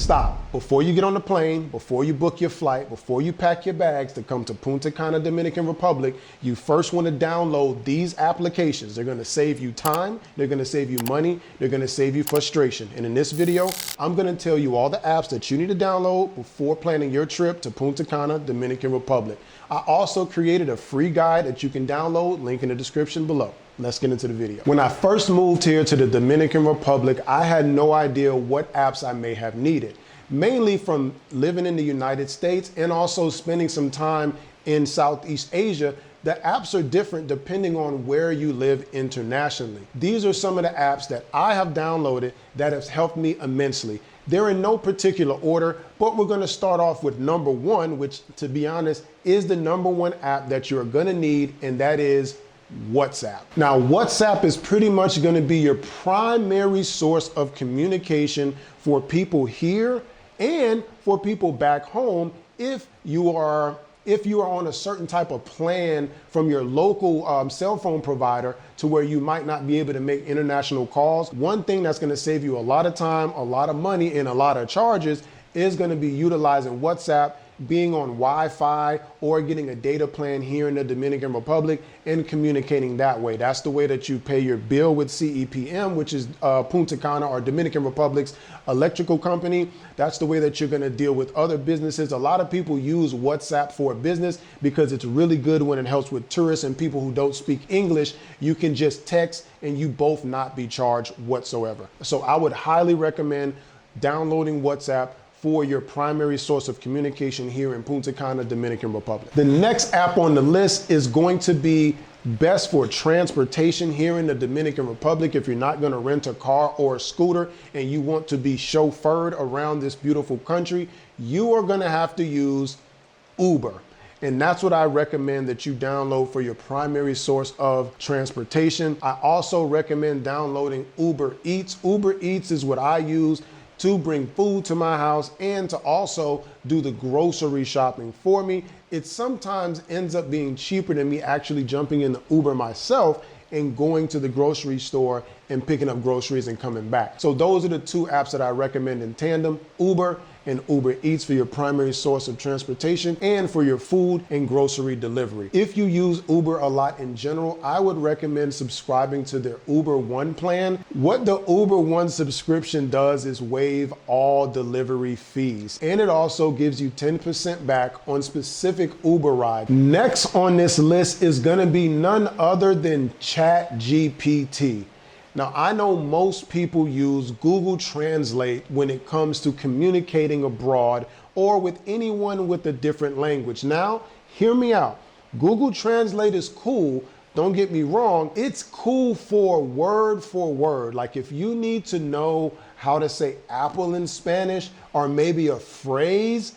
stop. Before you get on the plane, before you book your flight, before you pack your bags to come to Punta Cana, Dominican Republic, you first want to download these applications. They're going to save you time, they're going to save you money, they're going to save you frustration. And in this video, I'm going to tell you all the apps that you need to download before planning your trip to Punta Cana, Dominican Republic. I also created a free guide that you can download, link in the description below. Let's get into the video. When I first moved here to the Dominican Republic, I had no idea what apps I may have needed, mainly from living in the United States and also spending some time in Southeast Asia. The apps are different depending on where you live internationally. These are some of the apps that I have downloaded that have helped me immensely. They're in no particular order, but we're going to start off with number one, which, to be honest, is the number one app that you're going to need, and that is WhatsApp. Now, WhatsApp is pretty much going to be your primary source of communication for people here and for people back home if you are on a certain type of plan from your local cell phone provider to where you might not be able to make international calls. One thing that's going to save you a lot of time, a lot of money, and a lot of charges is going to be utilizing WhatsApp, being on Wi-Fi or getting a data plan here in the Dominican Republic and communicating that way. That's the way that you pay your bill with CEPM, which is Punta Cana or Dominican Republic's electrical company. That's the way that you're going to deal with other businesses. A lot of people use WhatsApp for business because it's really good when it helps with tourists and people who don't speak English. You can just text and you both not be charged whatsoever. So I would highly recommend downloading WhatsApp for your primary source of communication here in Punta Cana, Dominican Republic. The next app on the list is going to be best for transportation here in the Dominican Republic. If you're not going to rent a car or a scooter and you want to be chauffeured around this beautiful country, you are going to have to use Uber. And that's what I recommend that you download for your primary source of transportation. I also recommend downloading Uber Eats. Uber Eats is what I use to bring food to my house and to also do the grocery shopping for me. It sometimes ends up being cheaper than me actually jumping in the Uber myself and going to the grocery store and picking up groceries and coming back. So those are the two apps that I recommend in tandem, Uber and Uber Eats for your primary source of transportation and for your food and grocery delivery. If you use Uber a lot in general, I would recommend subscribing to their Uber One plan. What the Uber One subscription does is waive all delivery fees, and it also gives you 10% back on specific Uber rides. Next on this list is gonna be none other than ChatGPT. Now, I know most people use Google Translate when it comes to communicating abroad or with anyone with a different language. Now, hear me out. Google Translate is cool. Don't get me wrong. It's cool for word. Like if you need to know how to say apple in Spanish or maybe a phrase,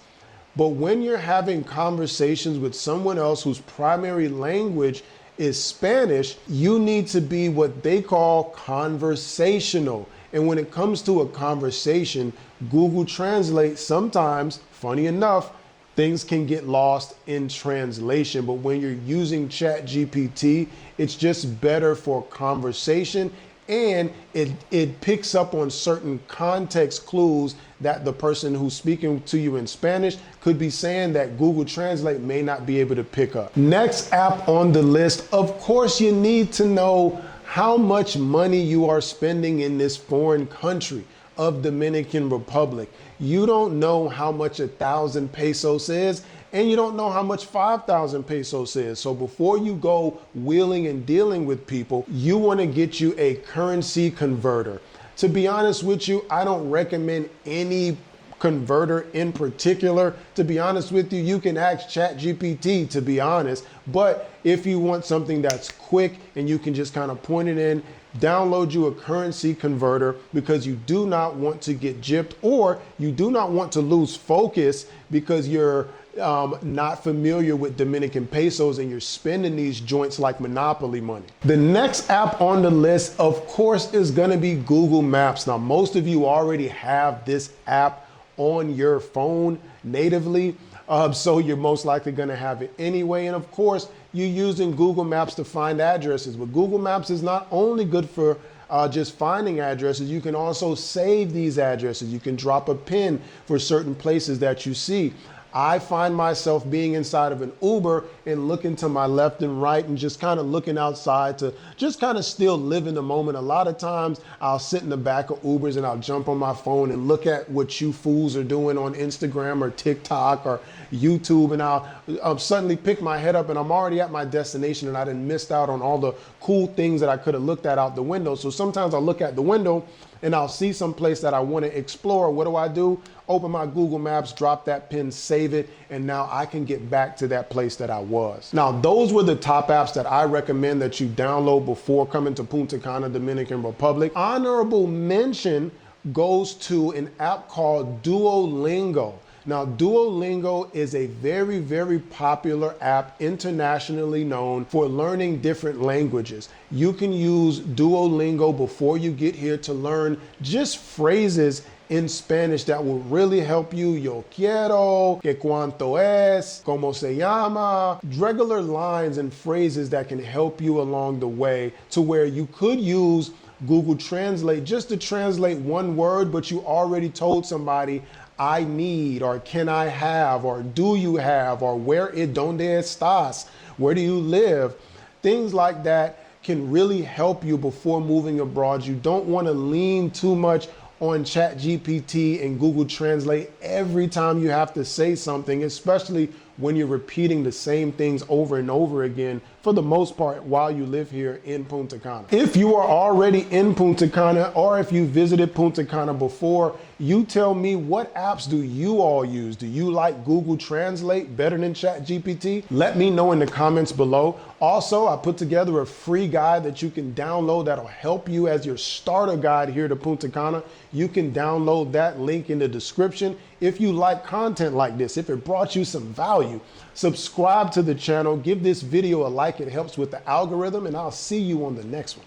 but when you're having conversations with someone else whose primary language is Spanish, you need to be what they call conversational. And when it comes to a conversation, Google Translate sometimes, funny enough, things can get lost in translation. But when you're using ChatGPT, it's just better for conversation, and it picks up on certain context clues that the person who's speaking to you in Spanish could be saying that Google Translate may not be able to pick up. Next app on the list, of course, you need to know how much money you are spending in this foreign country of Dominican Republic. You don't know how much 1,000 pesos is, and you don't know how much 5,000 pesos is. So before you go wheeling and dealing with people, you want to get you a currency converter. To be honest with you, I don't recommend any converter in particular. To be honest with you, you can ask ChatGPT, to be honest. But if you want something that's quick and you can just kind of point it in, download you a currency converter, because you do not want to get gypped, or you do not want to lose focus because you're not familiar with Dominican pesos and you're spending these joints like Monopoly money. The next app on the list, of course, is going to be Google Maps. Now, most of you already have this app on your phone natively, so you're most likely going to have it anyway. And of course, you're using Google Maps to find addresses, but Google Maps is not only good for just finding addresses, you can also save these addresses. You can drop a pin for certain places that you see. I find myself being inside of an Uber and looking to my left and right and just kind of looking outside to just kind of still live in the moment. A lot of times I'll sit in the back of Ubers and I'll jump on my phone and look at what you fools are doing on Instagram or TikTok or YouTube, and I'll suddenly pick my head up and I'm already at my destination and I done missed out on all the cool things that I could have looked at out the window. So sometimes I'll look at the window and I'll see some place that I want to explore. What do? Open my Google Maps, drop that pin, save it, and now I can get back to that place that I was. Now, those were the top apps that I recommend that you download before coming to Punta Cana, Dominican Republic. Honorable mention goes to an app called Duolingo. Now, Duolingo is a very, very popular app, internationally known for learning different languages. You can use Duolingo before you get here to learn just phrases in Spanish that will really help you. Yo quiero, que cuánto es, cómo se llama. Regular lines and phrases that can help you along the way, to where you could use Google Translate just to translate one word, but you already told somebody, I need, or can I have, or do you have, or donde estás, where do you live? Things like that can really help you before moving abroad. You don't want to lean too much on ChatGPT and Google Translate every time you have to say something, especially when you're repeating the same things over and over again, for the most part, while you live here in Punta Cana. If you are already in Punta Cana, or if you visited Punta Cana before, you tell me, what apps do you all use? Do you like Google Translate better than ChatGPT? Let me know in the comments below. Also, I put together a free guide that you can download that'll help you as your starter guide here to Punta Cana. You can download that link in the description. If you like content like this, if it brought you some value, subscribe to the channel, give this video a like, it helps with the algorithm, and I'll see you on the next one.